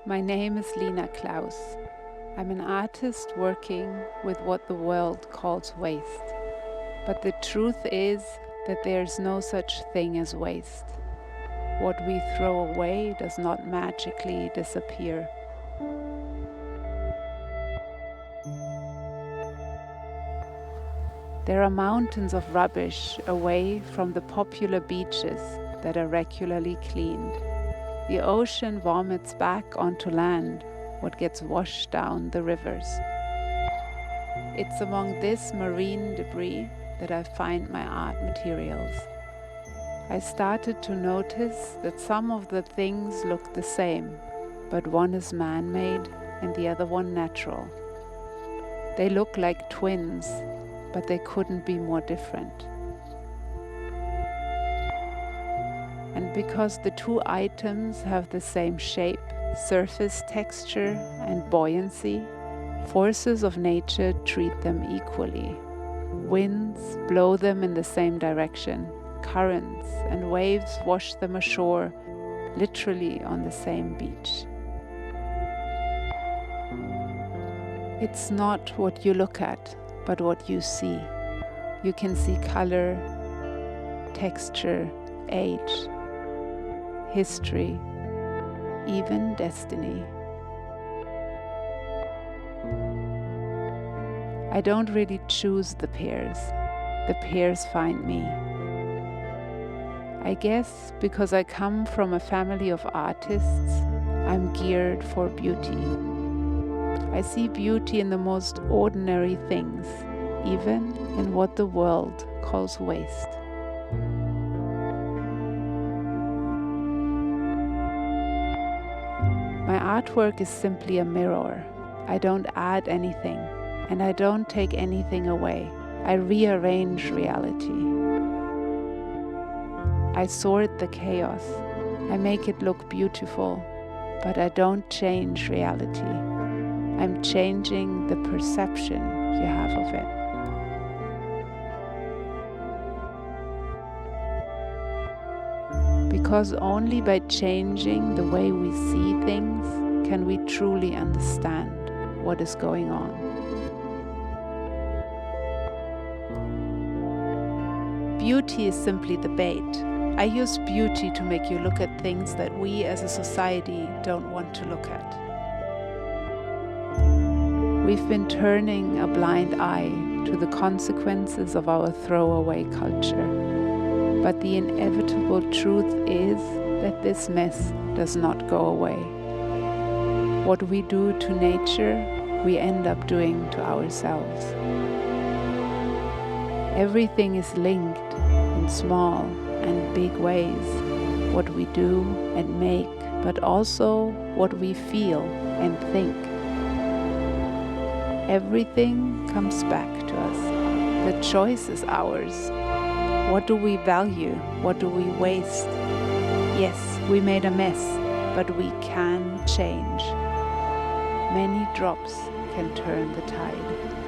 My name is LIINA KLAUSS. I'm an artist working with what the world calls waste. But the truth is that there's no such thing as waste. What we throw away does not magically disappear. There are mountains of rubbish away from the popular beaches that are regularly cleaned. The ocean vomits back onto land what gets washed down the rivers. It's among this marine debris that I find my art materials. I started to notice that some of the things look the same, but one is man-made and the other one natural. They look like twins, but they couldn't be more different. And because the two items have the same shape, surface texture, and buoyancy, forces of nature treat them equally. Winds blow them in the same direction, currents and waves wash them ashore, literally on the same beach. It's not what you look at, but what you see. You can see color, texture, age, history, even destiny. I don't really choose the pairs. The pairs find me. I guess because I come from a family of artists, I'm geared for beauty. I see beauty in the most ordinary things, even in what the world calls waste. My artwork is simply a mirror. I don't add anything, and I don't take anything away. I rearrange reality. I sort the chaos. I make it look beautiful, but I don't change reality. I'm changing the perception you have of it. Because only by changing the way we see things can we truly understand what is going on. Beauty is simply the bait. I use beauty to make you look at things that we as a society don't want to look at. We've been turning a blind eye to the consequences of our throwaway culture. But the inevitable truth is that this mess does not go away. What we do to nature, we end up doing to ourselves. Everything is linked in small and big ways. What we do and make, but also what we feel and think. Everything comes back to us. The choice is ours. What do we value? What do we waste? Yes, we made a mess, but we can change. Many drops can turn the tide.